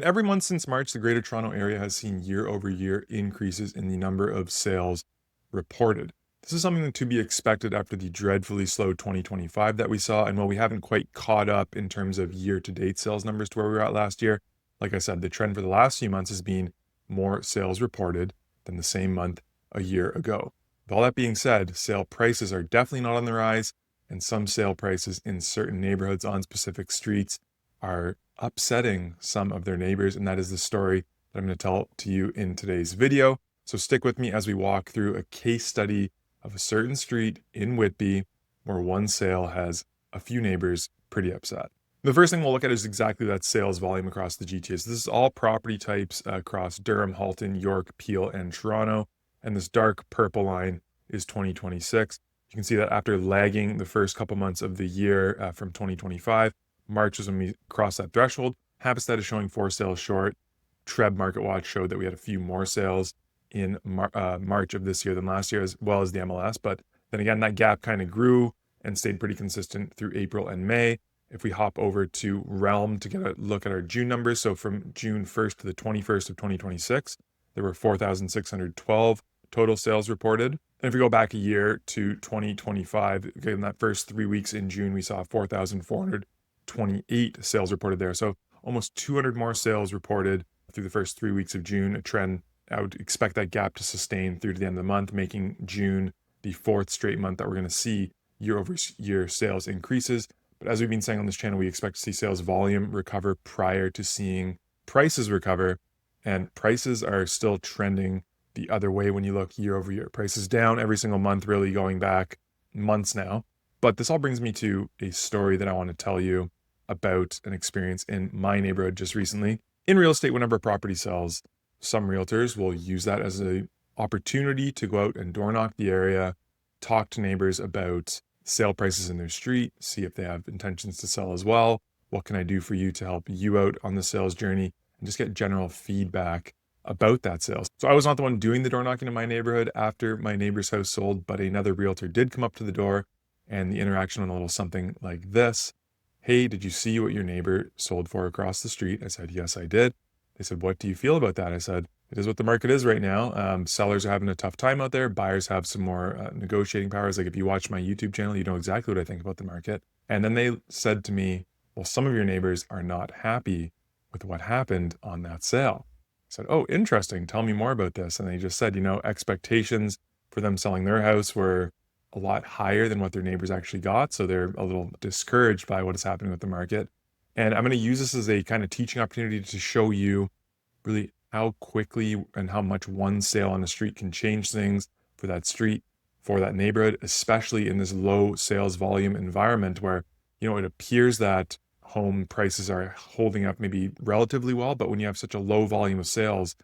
Every month since March, the Greater Toronto Area has seen year-over-year increases in the number of sales reported. This is something to be expected after the dreadfully slow 2025 that we saw, and while we haven't quite caught up in terms of year-to-date sales numbers to where we were at last year, like I said, the trend for the last few months has been more sales reported than the same month a year ago. With all that being said, sale prices are definitely not on the rise, and some sale prices in certain neighborhoods on specific streets are upsetting some of their neighbors, and that is the story that I'm going to tell to you in today's video. So stick with me as we walk through a case study of a certain street in Whitby where one sale has a few neighbors pretty upset. The first thing we'll look at is exactly that sales volume across the GTA. So this is all property types across Durham, Halton, York, Peel, and Toronto. And this dark purple line is 2026. You can see that after lagging the first couple months of the year from 2025, March is when we crossed that threshold. Habitat is showing 4 sales short. Treb Market Watch showed that we had a few more sales in March of this year than last year, as well as the MLS. But then again, that gap kind of grew and stayed pretty consistent through April and May. If we hop over to Realm to get a look at our June numbers, so from June 1st to the 21st of 2026, there were 4,612 total sales reported. And if we go back a year to 2025, in that first 3 weeks in June, we saw 4,428 sales reported there. So almost 200 more sales reported through the first 3 weeks of June, a trend I would expect that gap to sustain through to the end of the month, making June the 4th straight month that we're going to see year-over-year sales increases. But as we've been saying on this channel, we expect to see sales volume recover prior to seeing prices recover, and prices are still trending the other way when you look year-over-year. Prices down every single month, really going back months now. But this all brings me to a story that I want to tell you about an experience in my neighborhood just recently. In real estate, whenever a property sells, some realtors will use that as an opportunity to go out and door knock the area, talk to neighbors about sale prices in their street, see if they have intentions to sell as well. What can I do for you to help you out on the sales journey? And just get general feedback about that sale. So I was not the one doing the door knocking in my neighborhood after my neighbor's house sold, but another realtor did come up to the door, and the interaction went a little something like this. Hey, did you see what your neighbor sold for across the street? I said, yes, I did. They said, what do you feel about that? I said, it is what the market is right now. Sellers are having a tough time out there. Buyers have some more negotiating powers. Like if you watch my YouTube channel, you know exactly what I think about the market. And then they said to me, well, some of your neighbors are not happy with what happened on that sale. I said, oh, interesting. Tell me more about this. And they just said, expectations for them selling their house were a lot higher than what their neighbors actually got. So they're a little discouraged by what is happening with the market. And I'm going to use this as a kind of teaching opportunity to show you really how quickly and how much one sale on the street can change things for that street, for that neighborhood, especially in this low sales volume environment where, it appears that home prices are holding up maybe relatively well, but when you have such a low volume of sales,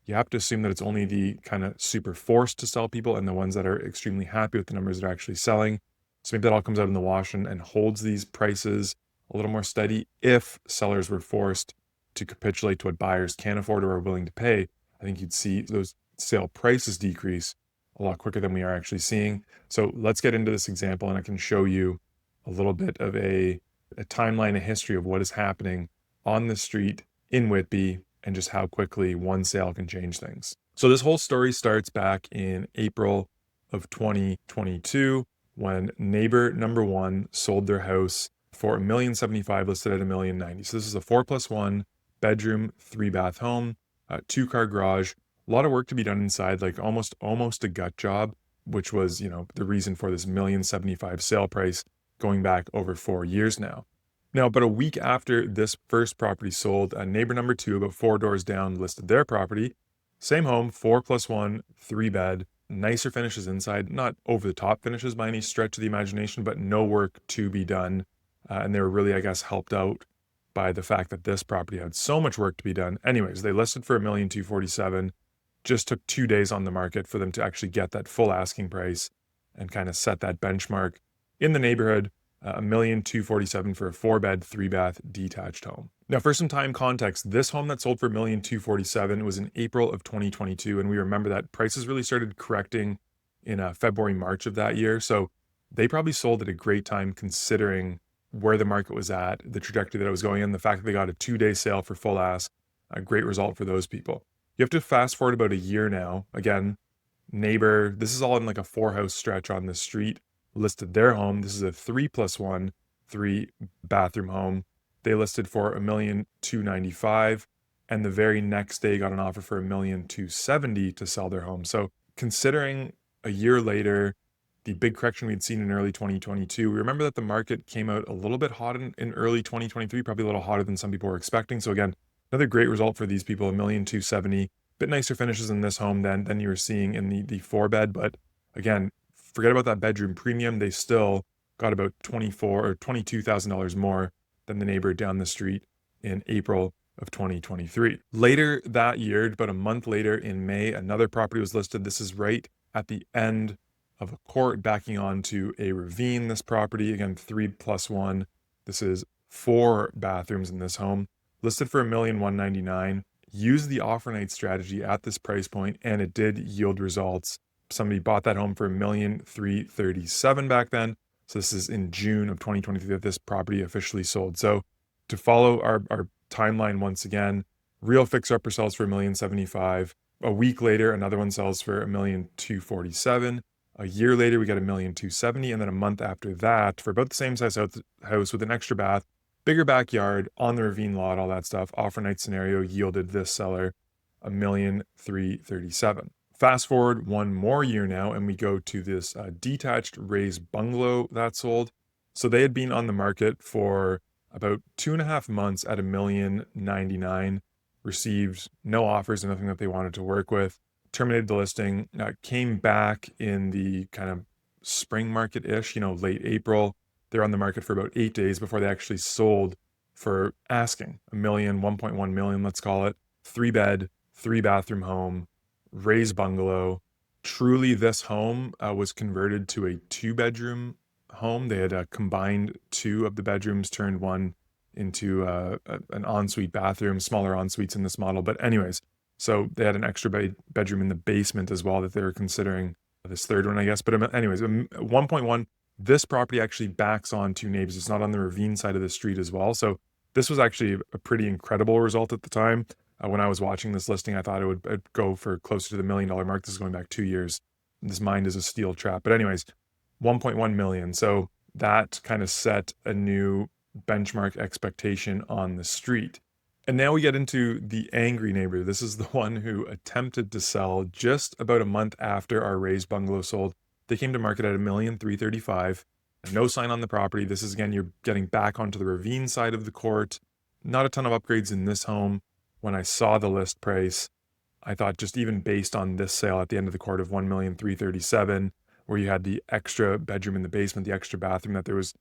you have to assume that it's only the kind of super forced to sell people and the ones that are extremely happy with the numbers that are actually selling. So maybe that all comes out in the wash and holds these prices a little more steady. If sellers were forced to capitulate to what buyers can afford or are willing to pay, I think you'd see those sale prices decrease a lot quicker than we are actually seeing. So let's get into this example, and I can show you a little bit of a timeline, a history of what is happening on the street in Whitby and just how quickly one sale can change things. So this whole story starts back in April of 2022 when neighbor number one sold their house for $1,075,000, listed at $1,090,000. So this is a 4+1 bedroom, 3-bath home, 2-car garage, a lot of work to be done inside, like almost a gut job, which was, the reason for this $1,075,000 sale price going back over 4 years now. Now, about a week after this first property sold, neighbor number two, about 4 doors down, listed their property. Same home, 4+1, 3-bed, nicer finishes inside, not over the top finishes by any stretch of the imagination, but no work to be done. And they were really, I guess, helped out by the fact that this property had so much work to be done. Anyways, they listed for $1,247,000. Just took 2 days on the market for them to actually get that full asking price and kind of set that benchmark in the neighborhood. $1,247,000 for a 4-bed, 3-bath detached home. Now, for some time context, this home that sold for $1,247,000 was in April of 2022, and we remember that prices really started correcting in February, March of that year. So they probably sold at a great time considering where the market was at, the trajectory that it was going in, the fact that they got a 2-day sale for full ask, A great result for those people. You have to fast forward about a year now. Again, neighbor, this is all in like a 4-house stretch on the street, listed their home. This is a 3+1, 3-bathroom home. They listed for $1,295,000, and the very next day got an offer for $1,270,000 to sell their home. So considering a year later, the big correction we'd seen in early 2022, we remember that the market came out a little bit hot in early 2023, probably a little hotter than some people were expecting. So again, another great result for these people, $1,270,000. Bit nicer finishes in this home than you were seeing in the 4-bed. But again, forget about that bedroom premium. They still got about $24,000 or $22,000 more than the neighbor down the street in April of 2023. Later that year, about a month later in May, another property was listed. This is right at the end of a court backing onto a ravine. This property, again, 3+1. This is 4 bathrooms in this home, listed for $1,199,000. Used the offer night strategy at this price point, and it did yield results. Somebody bought that home for $1,337,000 back then. So this is in June of 2023 that this property officially sold. So to follow our timeline once again, real fixer-upper sells for $1,075,000. A week later, another one sells for $1,247,000. A year later, we got $1,270,000, and then a month after that, for about the same size house with an extra bath, bigger backyard, on the ravine lot, all that stuff, offer night scenario yielded this seller $1,337,000. Fast forward one more year now, and we go to this detached raised bungalow that sold. So they had been on the market for about 2.5 months at $1,099,000, received no offers and nothing that they wanted to work with, terminated the listing, came back in the kind of spring market-ish, late April. They're on the market for about 8 days before they actually sold for asking $1 million, $1.1 million, let's call it. 3-bed, 3-bathroom home, raised bungalow. Truly, this home was converted to a 2-bedroom home. They had combined 2 of the bedrooms, turned one into an ensuite bathroom, smaller ensuites in this model. But anyways, so they had an extra bedroom in the basement as well that they were considering this third one, I guess. But anyways, 1.1, this property actually backs on 2 neighbors. It's not on the ravine side of the street as well. So this was actually a pretty incredible result at the time. When I was watching this listing, I thought it would go for closer to the $1 million mark. This is going back 2 years. This mind is a steel trap. But anyways, 1.1 million. So that kind of set a new benchmark expectation on the street. And now we get into the angry neighbor. This is the one who attempted to sell just about a month after our raised bungalow sold. They came to market at $1,335,000. No sign on the property. This is, again, you're getting back onto the ravine side of the court. Not a ton of upgrades in this home. When I saw the list price, I thought, just even based on this sale at the end of the court of $1,337,000, where you had the extra bedroom in the basement, the extra bathroom, that there was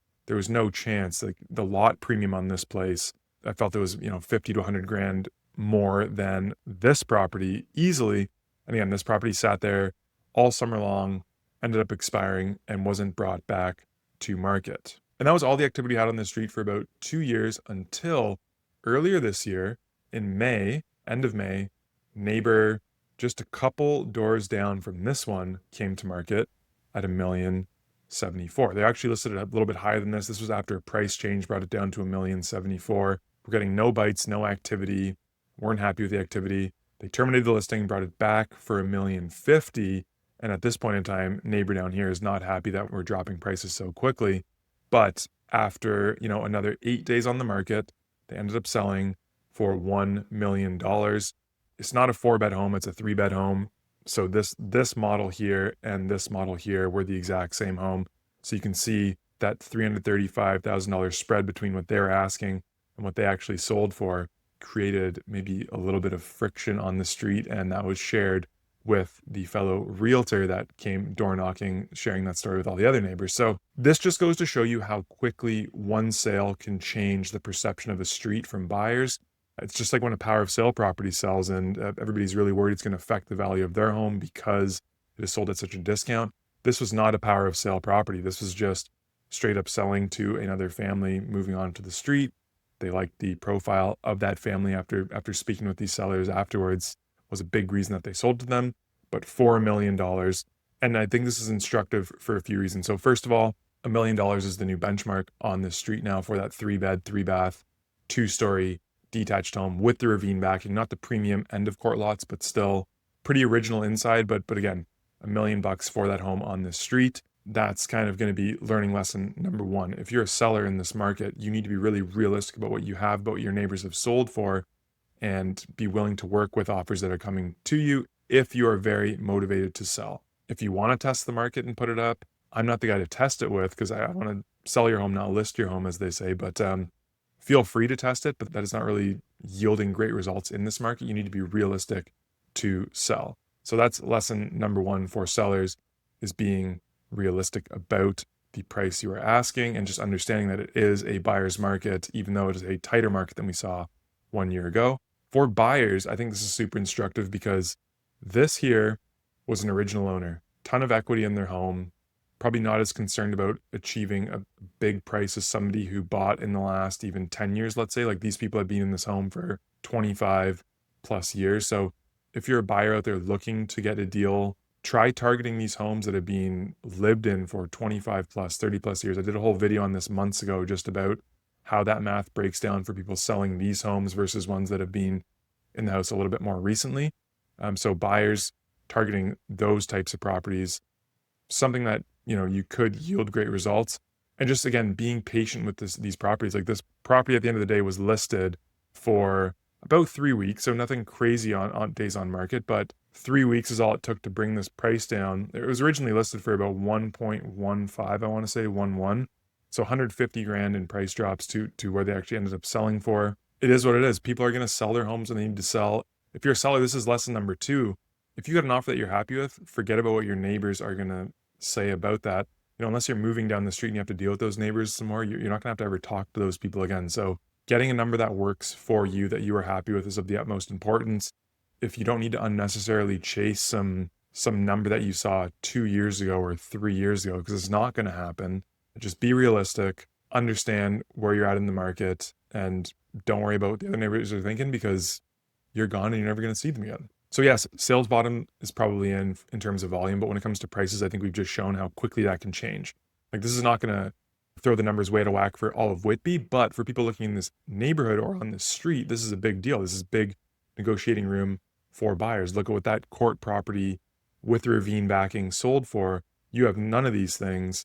no chance. Like, the lot premium on this place, I felt it was, 50 to 100 grand more than this property easily. And again, this property sat there all summer long, ended up expiring, and wasn't brought back to market. And that was all the activity had on the street for about 2 years, until earlier this year in May, end of May, neighbor just a couple doors down from this one came to market at $1,074,000. They actually listed it a little bit higher than this. This was after a price change brought it down to $1,074,000. We're getting no bites, no activity. Weren't happy with the activity. They terminated the listing, brought it back for $1,050,000. And at this point in time, neighbor down here is not happy that we're dropping prices so quickly. But after, another 8 days on the market, they ended up selling for $1 million. It's not a 4-bed home, it's a 3-bed home. So this model here and this model here were the exact same home. So you can see that $335,000 spread between what they're asking and what they actually sold for created maybe a little bit of friction on the street, and that was shared with the fellow realtor that came door knocking, sharing that story with all the other neighbors. So this just goes to show you how quickly one sale can change the perception of a street from buyers. It's just like when a power of sale property sells and everybody's really worried it's going to affect the value of their home because it is sold at such a discount. This was not a power of sale property. This was just straight up selling to another family moving on to the street. They liked the profile of that family after speaking with these sellers afterwards. Was a big reason that they sold to them, but for $1 million. And I think this is instructive for a few reasons. So first of all, $1 million is the new benchmark on this street now for that 3-bed, 3-bath, 2-story detached home with the ravine backing, not the premium end of court lots, but still pretty original inside. But again, $1 million for that home on this street. That's kind of going to be learning lesson number one. If you're a seller in this market, you need to be really realistic about what you have, about what your neighbors have sold for, and be willing to work with offers that are coming to you if you are very motivated to sell. If you want to test the market and put it up, I'm not the guy to test it with because I want to sell your home, not list your home, as they say. But feel free to test it, but that is not really yielding great results in this market. You need to be realistic to sell. So that's lesson number one for sellers, is being realistic about the price you are asking and just understanding that it is a buyer's market, even though it is a tighter market than we saw 1 year ago. For buyers, I think this is super instructive because this here was an original owner, ton of equity in their home, probably not as concerned about achieving a big price as somebody who bought in the last even 10 years, let's say. Like, these people have been in this home for 25 plus years. So if you're a buyer out there looking to get a deal, try targeting these homes that have been lived in for 25 plus, 30 plus years. I did a whole video on this months ago just about how that math breaks down for people selling these homes versus ones that have been in the house a little bit more recently. So buyers targeting those types of properties, something that, you could yield great results. And just, again, being patient with these properties. Like, this property at the end of the day was listed for about 3 weeks. So nothing crazy on days on market, but 3 weeks is all it took to bring this price down. It was originally listed for about 1.15, I want to say 1.1. So 150 grand in price drops to where they actually ended up selling for. It is what it is. People are going to sell their homes and they need to sell. If you're a seller, this is lesson number two. If you got an offer that you're happy with, forget about what your neighbors are going to say about that. Unless you're moving down the street and you have to deal with those neighbors some more, you're not going to have to ever talk to those people again. So getting a number that works for you, that you are happy with, is of the utmost importance. If you don't need to unnecessarily chase some number that you saw 2 years ago or 3 years ago, because it's not going to happen. Just be realistic, understand where you're at in the market, and don't worry about what the other neighbors are thinking, because you're gone and you're never going to see them again. So yes, sales bottom is probably in terms of volume, but when it comes to prices, I think we've just shown how quickly that can change. Like, this is not going to throw the numbers way out of whack for all of Whitby, but for people looking in this neighborhood or on this street, this is a big deal. This is big negotiating room for buyers. Look at what that court property with the ravine backing sold for. You have none of these things.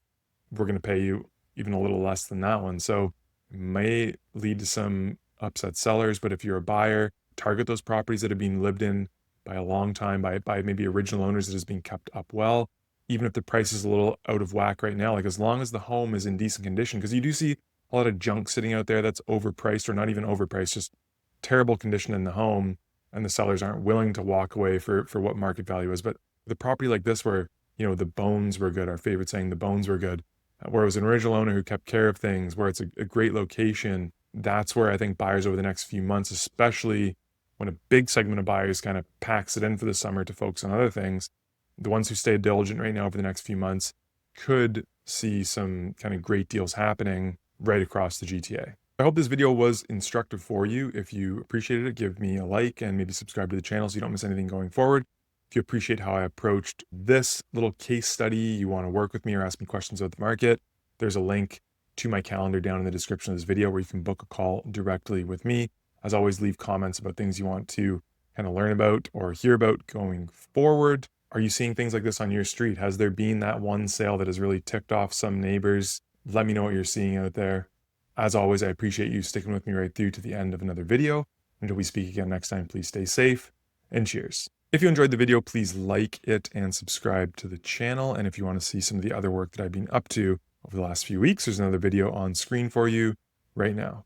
We're going to pay you even a little less than that one. So it may lead to some upset sellers, but if you're a buyer, target those properties that have been lived in by a long time, by maybe original owners that is being kept up well. Even if the price is a little out of whack right now, like, as long as the home is in decent condition, because you do see a lot of junk sitting out there that's overpriced, or not even overpriced, just terrible condition in the home, and the sellers aren't willing to walk away for what market value is. But the property like this, where, the bones were good, our favorite saying, the bones were good, where it was an original owner who kept care of things, where it's a great location, that's where I think buyers over the next few months, especially when a big segment of buyers kind of packs it in for the summer to focus on other things, the ones who stay diligent right now over the next few months could see some kind of great deals happening right across the GTA. I hope this video was instructive for you. If you appreciated it, give me a like and maybe subscribe to the channel so you don't miss anything going forward. If you appreciate how I approached this little case study, you want to work with me or ask me questions about the market, there's a link to my calendar down in the description of this video where you can book a call directly with me. As always, leave comments about things you want to kind of learn about or hear about going forward. Are you seeing things like this on your street? Has there been that one sale that has really ticked off some neighbors? Let me know what you're seeing out there. As always, I appreciate you sticking with me right through to the end of another video. Until we speak again next time, please stay safe and cheers. If you enjoyed the video, please like it and subscribe to the channel. And if you want to see some of the other work that I've been up to over the last few weeks, there's another video on screen for you right now.